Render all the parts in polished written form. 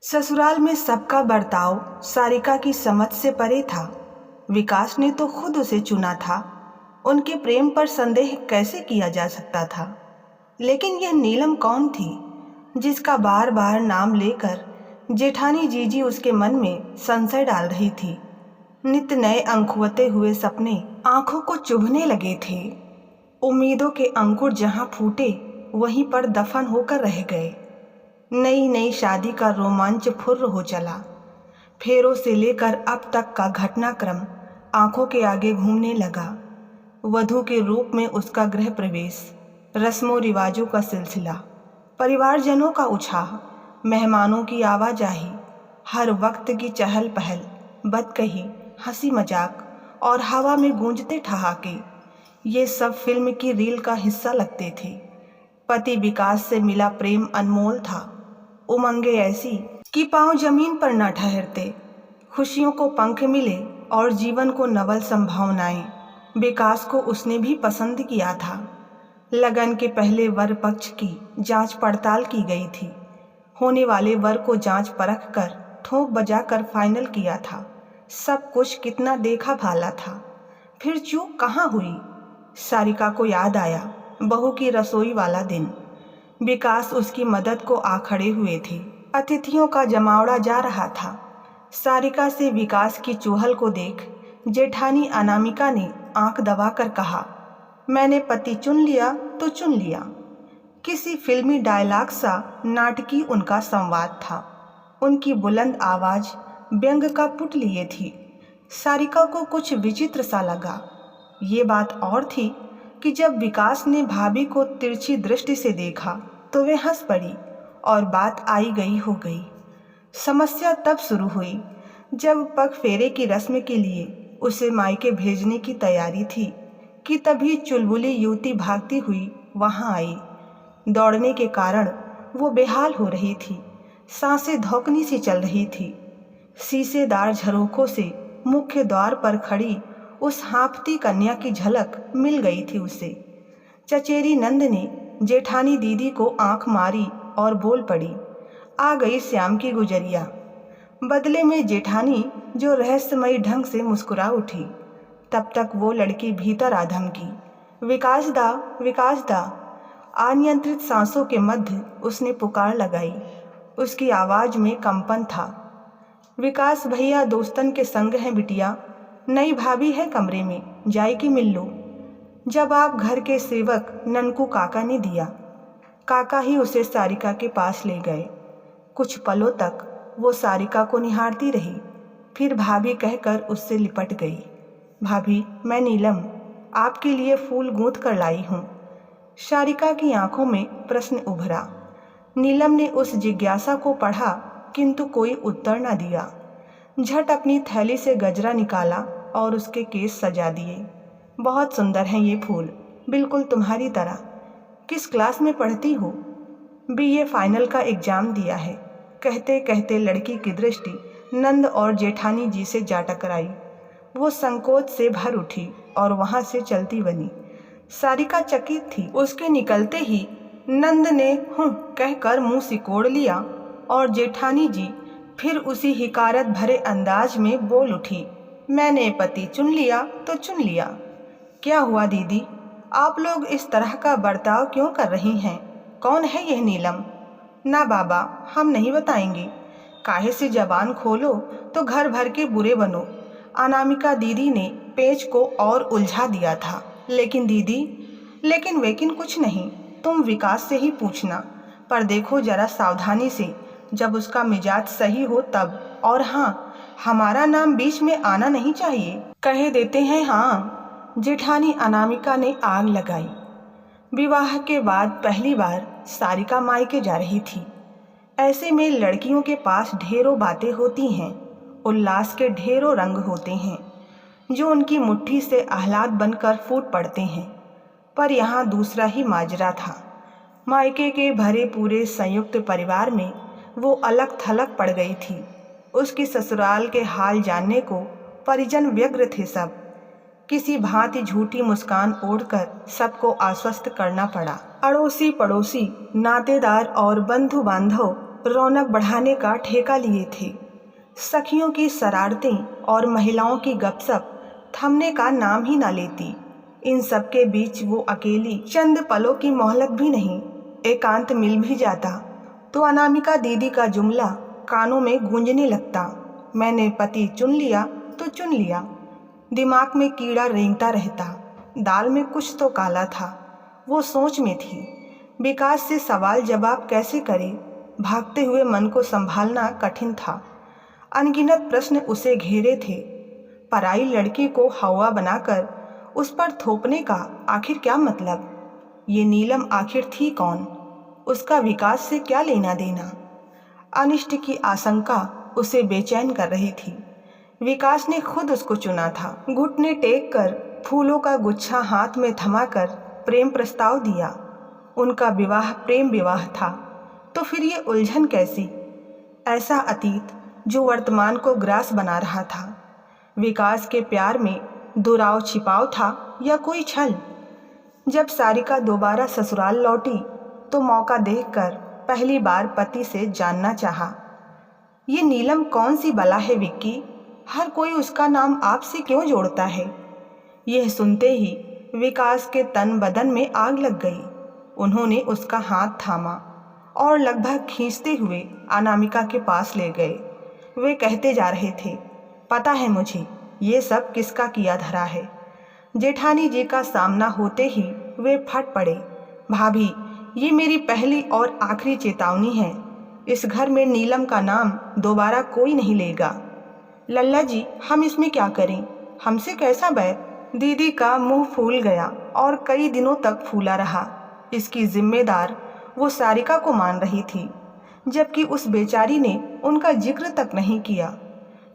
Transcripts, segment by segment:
ससुराल में सबका बर्ताव सारिका की समझ से परे था। विकास ने तो खुद उसे चुना था। उनके प्रेम पर संदेह कैसे किया जा सकता था। लेकिन यह नीलम कौन थी जिसका बार बार नाम लेकर जेठानी जीजी उसके मन में संशय डाल रही थी। नित्य नए अंकुरते हुए सपने आंखों को चुभने लगे थे। उम्मीदों के अंकुर जहां फूटे वहीं पर दफन होकर रह गए। नई नई शादी का रोमांच फुर्र हो चला। फेरों से लेकर अब तक का घटनाक्रम आंखों के आगे घूमने लगा। वधू के रूप में उसका गृह प्रवेश, रस्मों रिवाजों का सिलसिला, परिवारजनों का उत्साह, मेहमानों की आवाजाही, हर वक्त की चहल पहल, बदकही, हंसी मजाक और हवा में गूंजते ठहाके, ये सब फिल्म की रील का हिस्सा लगते थे। पति विकास से मिला प्रेम अनमोल था। उमंगे ऐसी कि पांव जमीन पर न ठहरते। खुशियों को पंख मिले और जीवन को नवल संभावनाएं। विकास को उसने भी पसंद किया था। लगन के पहले वर पक्ष की जांच पड़ताल की गई थी। होने वाले वर को जांच परख कर ठोक बजाकर फाइनल किया था। सब कुछ कितना देखा भाला था। फिर चूक कहाँ हुई। सारिका को याद आया बहू की रसोई वाला दिन। विकास उसकी मदद को आ खड़े हुए थे। अतिथियों का जमावड़ा जा रहा था। सारिका से विकास की चूहल को देख जेठानी अनामिका ने आंख दबाकर कहा, मैंने पति चुन लिया तो चुन लिया। किसी फिल्मी डायलॉग सा नाटकी उनका संवाद था। उनकी बुलंद आवाज व्यंग का पुट लिए थी। सारिका को कुछ विचित्र सा लगा। ये बात और थी कि जब विकास ने भाभी को तिरछी दृष्टि से देखा तो वे हंस पड़ी और बात आई गई हो गई। समस्या तब शुरू हुई जब पग फेरे की रस्म के लिए उसे मायके भेजने की तैयारी थी कि तभी चुलबुली युवती भागती हुई वहां आई। दौड़ने के कारण वो बेहाल हो रही थी। सांसें धौकनी सी चल रही थी। शीशेदार झरोखों से मुख्य द्वार पर खड़ी उस हाँफती कन्या की झलक मिल गई थी उसे। चचेरी नंद ने जेठानी दीदी को आंख मारी और बोल पड़ी, आ गई श्याम की गुजरिया। बदले में जेठानी जो रहस्यमयी ढंग से मुस्कुरा उठी। तब तक वो लड़की भीतर आ धमकी, विकास दा। अनियंत्रित सांसों के मध्य उसने पुकार लगाई। उसकी आवाज में कंपन था। विकास भैया दोस्तन के संग हैं बिटिया। नई भाभी है कमरे में, जाई की मिल लो। जब आप घर के सेवक ननकू काका ने दिया। काका ही उसे सारिका के पास ले गए। कुछ पलों तक वो सारिका को निहारती रही, फिर भाभी कहकर उससे लिपट गई। भाभी, मैं नीलम आपके लिए फूल गूंथ कर लाई हूँ। सारिका की आंखों में प्रश्न उभरा। नीलम ने उस जिज्ञासा को पढ़ा किंतु कोई उत्तर न दिया। झट अपनी थैली से गजरा निकाला और उसके केस सजा दिए। बहुत सुंदर हैं ये फूल, बिल्कुल तुम्हारी तरह। किस क्लास में पढ़ती हो? बीए फाइनल का एग्जाम दिया है। कहते कहते लड़की की दृष्टि नंद और जेठानी जी से जा टकराई। वो संकोच से भर उठी और वहां से चलती बनी। सारिका चकित थी। उसके निकलते ही नंद ने हूँ कहकर मुंह सिकोड़ लिया और जेठानी जी फिर उसी हिकारत भरे अंदाज में बोल उठी, मैंने पति चुन लिया तो चुन लिया। क्या हुआ दीदी, आप लोग इस तरह का बर्ताव क्यों कर रही हैं? कौन है यह नीलम? ना बाबा, हम नहीं बताएंगे। काहे से जबान खोलो तो घर भर के बुरे बनो। अनामिका दीदी ने पेच को और उलझा दिया था। लेकिन दीदी, लेकिन वेकिन कुछ नहीं, तुम विकास से ही पूछना। पर देखो जरा सावधानी से, जब उसका मिजाज सही हो तब। और हाँ, हमारा नाम बीच में आना नहीं चाहिए। कहे देते हैं हाँ। जेठानी अनामिका ने आग लगाई। विवाह के बाद पहली बार सारिका मायके जा रही थी। ऐसे में लड़कियों के पास ढेरों बातें होती हैं, उल्लास के ढेरों रंग होते हैं जो उनकी मुट्ठी से आह्लाद बनकर फूट पड़ते हैं। पर यहाँ दूसरा ही माजरा था। मायके के भरे पूरे संयुक्त परिवार में वो अलग थलग पड़ गई थी। उसकी ससुराल के हाल जानने को परिजन व्यग्र थे सब। किसी भांति झूठी मुस्कान ओढ़कर सबको आश्वस्त करना पड़ा। अड़ोसी पड़ोसी, नातेदार और बंधु बांधव रौनक बढ़ाने का ठेका लिए थे। सखियों की शरारतें और महिलाओं की गपशप थमने का नाम ही ना लेती। इन सब के बीच वो अकेली चंद पलों की मोहलत भी नहीं। एकांत मिल भी जाता तो अनामिका दीदी का जुमला कानों में गूंजने लगता, मैंने पति चुन लिया तो चुन लिया। दिमाग में कीड़ा रेंगता रहता, दाल में कुछ तो काला था। वो सोच में थी, विकास से सवाल जवाब कैसे करे। भागते हुए मन को संभालना कठिन था। अनगिनत प्रश्न उसे घेरे थे। पराई लड़की को हवा बनाकर उस पर थोपने का आखिर क्या मतलब? ये नीलम आखिर थी कौन? उसका विकास से क्या लेना देना? अनिष्ट की आशंका उसे बेचैन कर रही थी। विकास ने खुद उसको चुना था। घुटने टेक कर फूलों का गुच्छा हाथ में थमाकर प्रेम प्रस्ताव दिया। उनका विवाह प्रेम विवाह था, तो फिर ये उलझन कैसी? ऐसा अतीत जो वर्तमान को ग्रास बना रहा था। विकास के प्यार में दुराव छिपाव था या कोई छल? जब सारिका दोबारा ससुराल लौटी तो मौका देखकर पहली बार पति से जानना चाहा, ये नीलम कौन सी बला है विक्की? हर कोई उसका नाम आपसे क्यों जोड़ता है? यह सुनते ही विकास के तन बदन में आग लग गई। उन्होंने उसका हाथ थामा और लगभग खींचते हुए अनामिका के पास ले गए। वे कहते जा रहे थे, पता है मुझे ये सब किसका किया धरा है। जेठानी जी का सामना होते ही वे फट पड़े, भाभी ये मेरी पहली और आखिरी चेतावनी है। इस घर में नीलम का नाम दोबारा कोई नहीं लेगा। लल्ला जी हम इसमें क्या करें? हमसे कैसा बैर? दीदी का मुंह फूल गया और कई दिनों तक फूला रहा। इसकी जिम्मेदार वो सारिका को मान रही थी, जबकि उस बेचारी ने उनका जिक्र तक नहीं किया।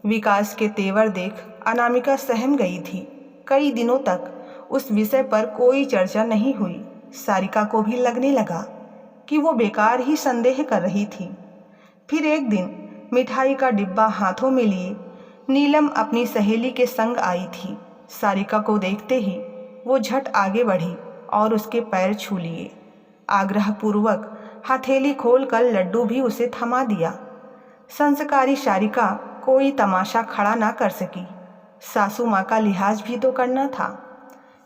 विकास के तेवर देख अनामिका सहम गई थी। कई दिनों तक उस विषय पर कोई चर्चा नहीं हुई। सारिका को भी लगने लगा कि वो बेकार ही संदेह कर रही थी। फिर एक दिन मिठाई का डिब्बा हाथों में लिए नीलम अपनी सहेली के संग आई थी। सारिका को देखते ही वो झट आगे बढ़ी और उसके पैर छू लिए। आग्रहपूर्वक हथेली खोलकर लड्डू भी उसे थमा दिया। संस्कारी सारिका कोई तमाशा खड़ा ना कर सकी। सासू माँ का लिहाज भी तो करना था।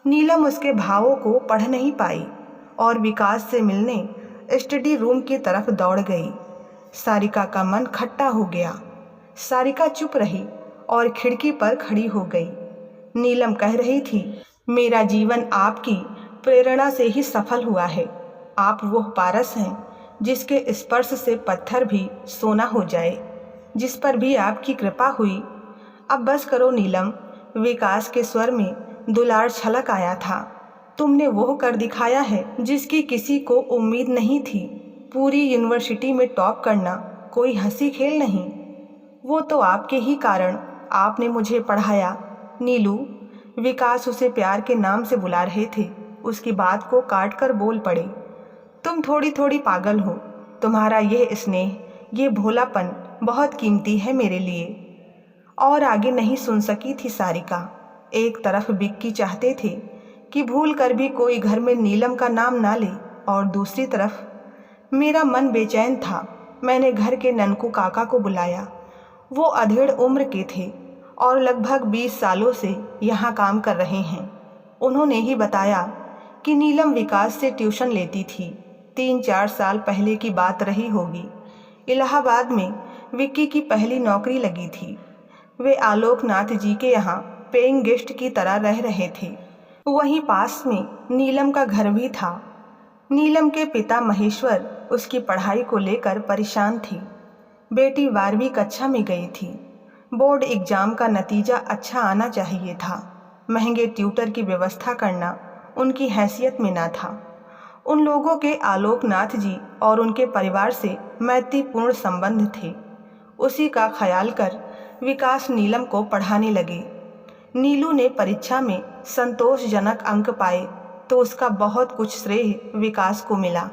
नीलम उसके भावों को पढ़ नहीं पाई और विकास से मिलने स्टडी रूम की तरफ दौड़ गई। सारिका का मन खट्टा हो गया। सारिका चुप रही और खिड़की पर खड़ी हो गई। नीलम कह रही थी, मेरा जीवन आपकी प्रेरणा से ही सफल हुआ है। आप वो पारस हैं जिसके स्पर्श से पत्थर भी सोना हो जाए, जिस पर भी आपकी कृपा हुई। अब बस करो नीलम। विकास के स्वर में दुलार छलक आया था। तुमने वो कर दिखाया है जिसकी किसी को उम्मीद नहीं थी। पूरी यूनिवर्सिटी में टॉप करना कोई हंसी खेल नहीं। वो तो आपके ही कारण आपने मुझे पढ़ाया। नीलू, विकास उसे प्यार के नाम से बुला रहे थे। उसकी बात को काट कर बोल पड़े, तुम थोड़ी थोड़ी पागल हो। तुम्हारा यह स्नेह, ये भोलापन बहुत कीमती है मेरे लिए। और आगे नहीं सुन सकी थी सारिका। एक तरफ विक्की चाहते थे कि भूल कर भी कोई घर में नीलम का नाम ना ले, और दूसरी तरफ मेरा मन बेचैन था। मैंने घर के ननकू काका को बुलाया। वो अधेड़ उम्र के थे और लगभग 20 सालों से यहाँ काम कर रहे हैं। उन्होंने ही बताया कि नीलम विकास से ट्यूशन लेती थी। 3-4 साल पहले की बात रही होगी। इलाहाबाद में विक्की की पहली नौकरी लगी थी। वे आलोकनाथ जी के यहाँ पेइंग गेस्ट की तरह रह रहे थे। वहीं पास में नीलम का घर भी था। नीलम के पिता महेश्वर उसकी पढ़ाई को लेकर परेशान थी। बेटी 12वीं कक्षा में गई थी। बोर्ड एग्जाम का नतीजा अच्छा आना चाहिए था। महंगे ट्यूटर की व्यवस्था करना उनकी हैसियत में ना था। उन लोगों के आलोकनाथ जी और उनके परिवार से मैत्रीपूर्ण संबंध थे। उसी का ख्याल कर विकास नीलम को पढ़ाने लगे। नीलू ने परीक्षा में संतोषजनक अंक पाए तो उसका बहुत कुछ श्रेय विकास को मिला।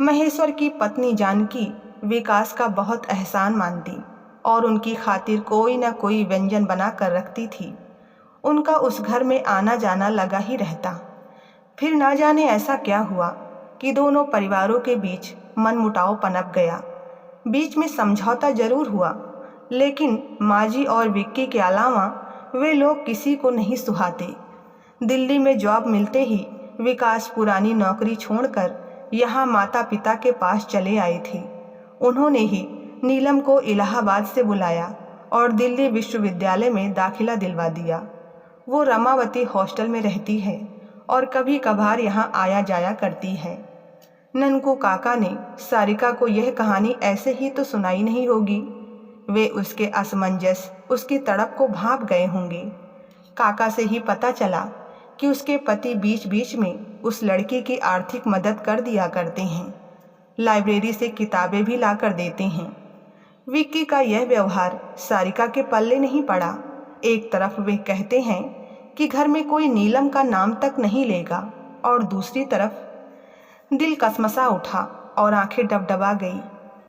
महेश्वर की पत्नी जानकी विकास का बहुत एहसान मानती और उनकी खातिर कोई न कोई व्यंजन बना कर रखती थी। उनका उस घर में आना जाना लगा ही रहता। फिर ना जाने ऐसा क्या हुआ कि दोनों परिवारों के बीच मनमुटाव पनप गया। बीच में समझौता जरूर हुआ, लेकिन माजी और विक्की के अलावा वे लोग किसी को नहीं सुहाते। दिल्ली में जॉब मिलते ही विकास पुरानी नौकरी छोड़कर यहाँ माता पिता के पास चले आए थे। उन्होंने ही नीलम को इलाहाबाद से बुलाया और दिल्ली विश्वविद्यालय में दाखिला दिलवा दिया। वो रमावती हॉस्टल में रहती है और कभी कभार यहाँ आया जाया करती है। ननकू काका ने सारिका को यह कहानी ऐसे ही तो सुनाई नहीं होगी। वे उसके असमंजस, उसकी तड़प को भांप गए होंगे। काका से ही पता चला कि उसके पति बीच बीच में उस लड़की की आर्थिक मदद कर दिया करते हैं, लाइब्रेरी से किताबें भी ला कर देते हैं। विक्की का यह व्यवहार सारिका के पल्ले नहीं पड़ा। एक तरफ वे कहते हैं कि घर में कोई नीलम का नाम तक नहीं लेगा, और दूसरी तरफ दिल कसमसा उठा और आंखें डबडबा गई।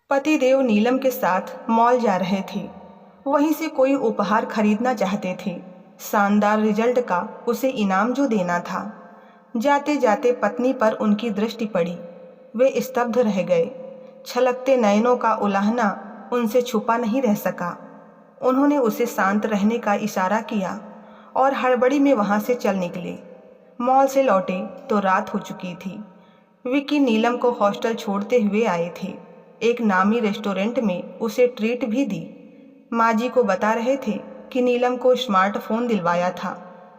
पतिदेव नीलम के साथ मॉल जा रहे थे, वहीं से कोई उपहार खरीदना चाहते थे। शानदार रिजल्ट का उसे इनाम जो देना था। जाते जाते पत्नी पर उनकी दृष्टि पड़ी। वे स्तब्ध रह गए। छलकते नयनों का उलाहना उनसे छुपा नहीं रह सका। उन्होंने उसे शांत रहने का इशारा किया और हड़बड़ी में वहां से चल निकले। मॉल से लौटे तो रात हो चुकी थी। विक्की नीलम को हॉस्टल छोड़ते हुए आए थे। एक नामी रेस्टोरेंट में उसे ट्रीट भी दी। माजी को बता रहे थे कि नीलम को स्मार्टफोन दिलवाया था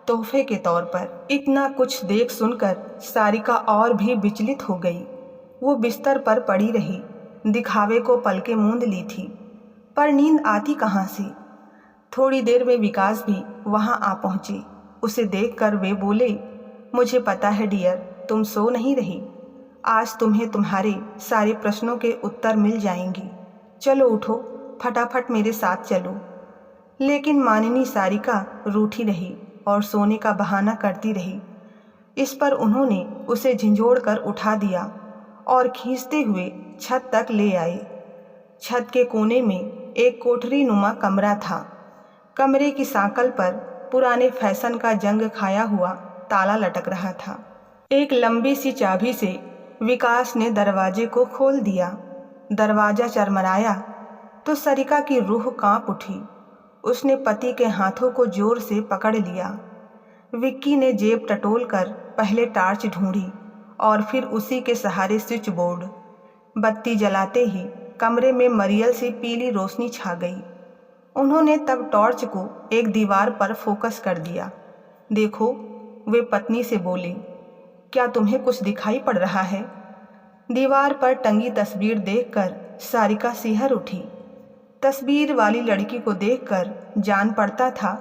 तोहफे के तौर पर। इतना कुछ देख सुनकर सारिका और भी विचलित हो गई। वो बिस्तर पर पड़ी रही, दिखावे को पलकें मूंद ली थी, पर नींद आती कहाँ से। थोड़ी देर में विकास भी वहां आ पहुंचे। उसे देखकर वे बोले, मुझे पता है डियर, तुम सो नहीं रही। आज तुम्हें तुम्हारे सारे प्रश्नों के उत्तर मिल जाएंगे। चलो उठो, फटाफट मेरे साथ चलो। लेकिन माननी सारिका रूठी रही और सोने का बहाना करती रही। इस पर उन्होंने उसे झंझोड़ कर उठा दिया और खींचते हुए छत तक ले आए। छत के कोने में एक कोठरी नुमा कमरा था। कमरे की सांकल पर पुराने फैशन का जंग खाया हुआ ताला लटक रहा था। एक लंबी सी चाबी से विकास ने दरवाजे को खोल दिया। दरवाजा चरमराया तो सरिका की रूह कांप उठी। उसने पति के हाथों को जोर से पकड़ लिया। विक्की ने जेब टटोल कर पहले टार्च ढूंढी और फिर उसी के सहारे स्विच बोर्ड। बत्ती जलाते ही कमरे में मरियल सी पीली रोशनी छा गई। उन्होंने तब टॉर्च को एक दीवार पर फोकस कर दिया। देखो, वे पत्नी से बोले, क्या तुम्हें कुछ दिखाई पड़ रहा है? दीवार पर टंगी तस्वीर देखकर सारिका सिहर उठी। तस्वीर वाली लड़की को देखकर जान पड़ता था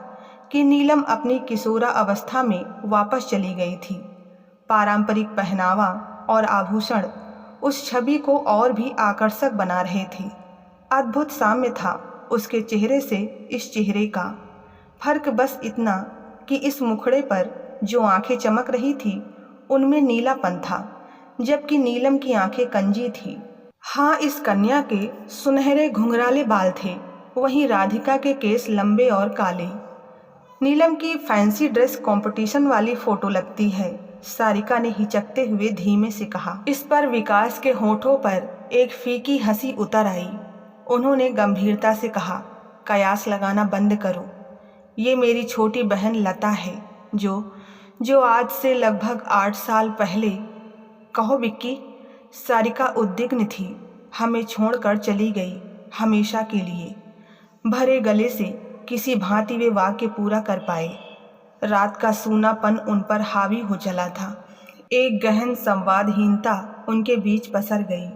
कि नीलम अपनी किशोरा अवस्था में वापस चली गई थी। पारंपरिक पहनावा और आभूषण उस छवि को और भी आकर्षक बना रहे थे। अद्भुत साम्य था उसके चेहरे से इस चेहरे का। फर्क बस इतना कि इस मुखड़े पर जो आंखें चमक रही थी उनमें नीलापन था, जबकि नीलम की आंखें कंजी थी। हाँ, इस कन्या के सुनहरे घुंघराले बाल थे, वहीं राधिका के केस लंबे और काले। नीलम की फैंसी ड्रेस कंपटीशन वाली फोटो लगती है, सारिका ने हिचकते हुए धीमे से कहा। इस पर विकास के होठों पर एक फीकी हंसी उतर आई। उन्होंने गंभीरता से कहा, कयास लगाना बंद करो। ये मेरी छोटी बहन लता है, जो आज से लगभग 8 साल पहले। कहो विक्की। सारिका उद्विग्न थी। हमें छोड़कर चली गई, हमेशा के लिए। भरे गले से किसी भांति वे वाक्य पूरा कर पाए। रात का सूनापन उन पर हावी हो चला था। एक गहन संवादहीनता उनके बीच पसर गई।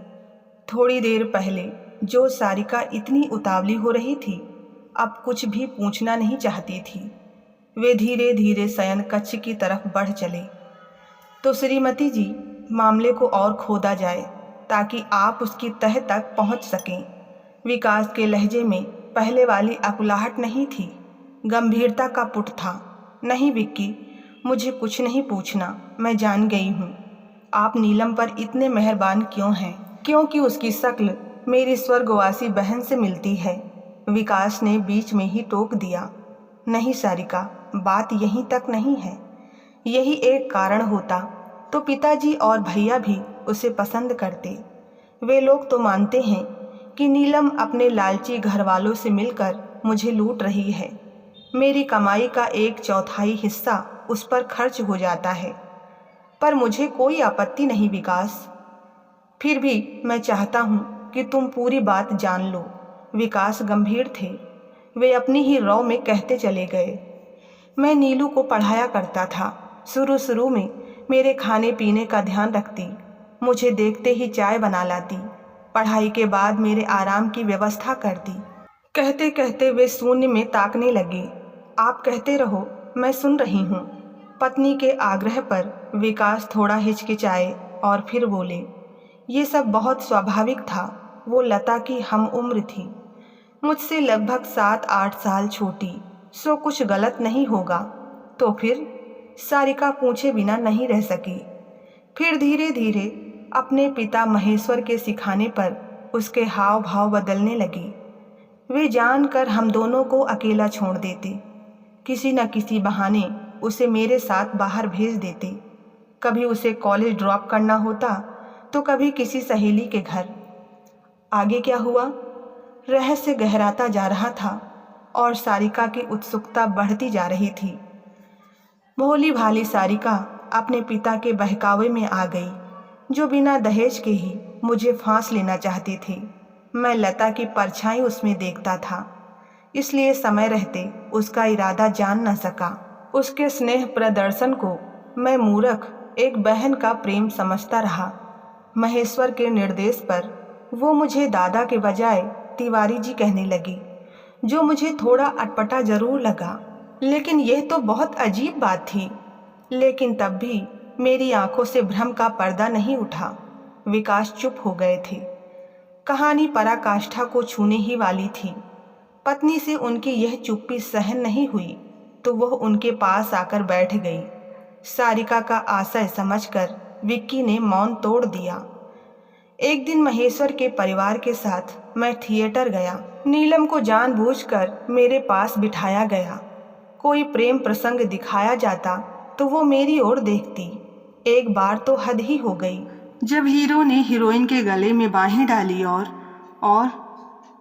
थोड़ी देर पहले जो सारिका इतनी उतावली हो रही थी, अब कुछ भी पूछना नहीं चाहती थी। वे धीरे धीरे शयन कक्ष की तरफ बढ़ चले। तो श्रीमती जी, मामले को और खोदा जाए ताकि आप उसकी तह तक पहुंच सकें। विकास के लहजे में पहले वाली अकुलाहट नहीं थी, गंभीरता का पुट था। नहीं विक्की, मुझे कुछ नहीं पूछना, मैं जान गई हूँ आप नीलम पर इतने मेहरबान क्यों हैं, क्योंकि उसकी शक्ल मेरी स्वर्गवासी बहन से मिलती है। विकास ने बीच में ही टोक दिया। नहीं सारिका, बात यहीं तक नहीं है। यही एक कारण होता तो पिताजी और भैया भी उसे पसंद करते। वे लोग तो मानते हैं कि नीलम अपने लालची घरवालों से मिलकर मुझे लूट रही है। मेरी कमाई का 1/4 हिस्सा उस पर खर्च हो जाता है, पर मुझे कोई आपत्ति नहीं विकास। फिर भी मैं चाहता हूँ कि तुम पूरी बात जान लो। विकास गंभीर थे। वे अपनी ही रौ में कहते चले गए। मैं नीलू को पढ़ाया करता था। शुरू में मेरे खाने पीने का ध्यान रखती, मुझे देखते ही चाय बना लाती, पढ़ाई के बाद मेरे आराम की व्यवस्था करती। कहते कहते वे शून्य में ताकने लगे। आप कहते रहो, मैं सुन रही हूँ। पत्नी के आग्रह पर विकास थोड़ा हिचकिचाए और फिर बोले, ये सब बहुत स्वाभाविक था। वो लता की हम उम्र थी, मुझसे लगभग 7-8 साल छोटी, सो कुछ गलत नहीं होगा। तो फिर? सारिका पूछे बिना नहीं रह सकी। फिर धीरे धीरे अपने पिता महेश्वर के सिखाने पर उसके हाव भाव बदलने लगे। वे जानकर हम दोनों को अकेला छोड़ देते, किसी न किसी बहाने उसे मेरे साथ बाहर भेज देते। कभी उसे कॉलेज ड्रॉप करना होता तो कभी किसी सहेली के घर। आगे क्या हुआ? रहस्य गहराता जा रहा था और सारिका की उत्सुकता बढ़ती जा रही थी। भोली भाली सारिका अपने पिता के बहकावे में आ गई, जो बिना दहेज के ही मुझे फांस लेना चाहती थी। मैं लता की परछाई उसमें देखता था, इसलिए समय रहते उसका इरादा जान न सका। उसके स्नेह प्रदर्शन को मैं मूर्ख एक बहन का प्रेम समझता रहा। महेश्वर के निर्देश पर वो मुझे दादा के बजाय तिवारी जी कहने लगी, जो मुझे थोड़ा अटपटा जरूर लगा, लेकिन यह तो बहुत अजीब बात थी। लेकिन तब भी मेरी आंखों से भ्रम का पर्दा नहीं उठा। विकास चुप हो गए थे। कहानी पराकाष्ठा को छूने ही वाली थी। पत्नी से उनकी यह चुप्पी सहन नहीं हुई तो वह उनके पास आकर बैठ गई। सारिका का आशय समझकर विक्की ने मौन तोड़ दिया। एक दिन महेश्वर के परिवार के साथ मैं थिएटर गया। नीलम को जानबूझकर मेरे पास बिठाया गया। कोई प्रेम प्रसंग दिखाया जाता तो वो मेरी ओर देखती। एक बार तो हद ही हो गई, जब हीरो ने हीरोइन के गले में बाहें डाली और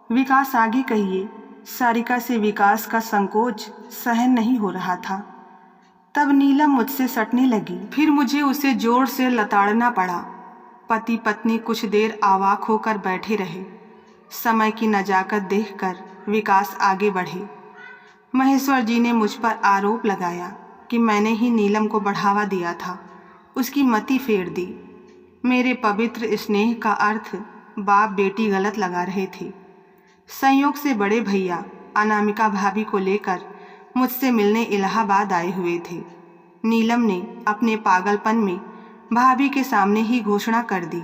विकास आगे कहिए। सारिका से विकास का संकोच सहन नहीं हो रहा था। तब नीलम मुझसे सटने लगी, फिर मुझे उसे जोर से लताड़ना पड़ा। पति पत्नी कुछ देर आवाक होकर बैठे रहे। समय की नजाकत देखकर विकास आगे बढ़े। महेश्वर जी ने मुझ पर आरोप लगाया कि मैंने ही नीलम को बढ़ावा दिया था, उसकी मति फेर दी। मेरे पवित्र स्नेह का अर्थ बाप बेटी गलत लगा रहे थे। संयोग से बड़े भैया अनामिका भाभी को लेकर मुझसे मिलने इलाहाबाद आए हुए थे। नीलम ने अपने पागलपन में भाभी के सामने ही घोषणा कर दी,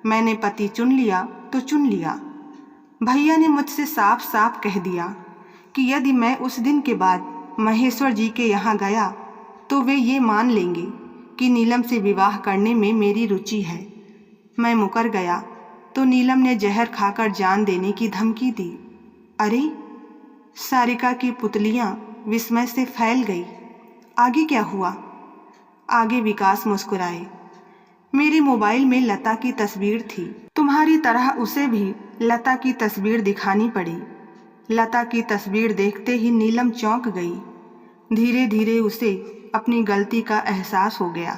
मैंने पति चुन लिया तो चुन लिया। भैया ने मुझसे साफ साफ कह दिया कि यदि मैं उस दिन के बाद महेश्वर जी के यहाँ गया तो वे ये मान लेंगे कि नीलम से विवाह करने में मेरी रुचि है। मैं मुकर गया तो नीलम ने जहर खाकर जान देने की धमकी दी। अरे! सारिका की पुतलियां विस्मय से फैल गई। आगे क्या हुआ? आगे विकास मुस्कुराए। मेरे मोबाइल में लता की तस्वीर थी। तुम्हारी तरह उसे भी लता की तस्वीर दिखानी पड़ी। लता की तस्वीर देखते ही नीलम चौंक गई। धीरे धीरे उसे अपनी गलती का एहसास हो गया।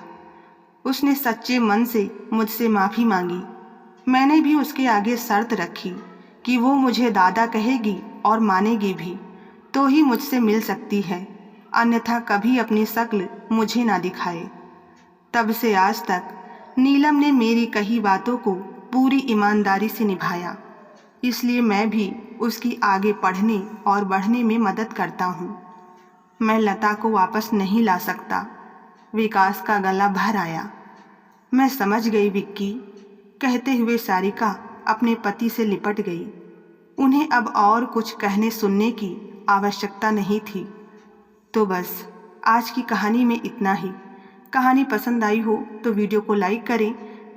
उसने सच्चे मन से मुझसे माफ़ी मांगी। मैंने भी उसके आगे शर्त रखी कि वो मुझे दादा कहेगी और मानेगी भी तो ही मुझसे मिल सकती है, अन्यथा कभी अपनी शक्ल मुझे ना दिखाए। तब से आज तक नीलम ने मेरी कही बातों को पूरी ईमानदारी से निभाया, इसलिए मैं भी उसकी आगे पढ़ने और बढ़ने में मदद करता हूँ। मैं लता को वापस नहीं ला सकता। विकास का गला भर आया। मैं समझ गई विक्की, कहते हुए सारिका अपने पति से लिपट गई। उन्हें अब और कुछ कहने सुनने की आवश्यकता नहीं थी। तो बस आज की कहानी में इतना ही। कहानी पसंद आई हो तो वीडियो को लाइक करें,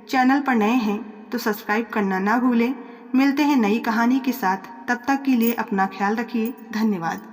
चैनल पर नए हैं तो सब्सक्राइब करना ना भूलें। मिलते हैं नई कहानी के साथ, तब तक के लिए अपना ख्याल रखिए। धन्यवाद।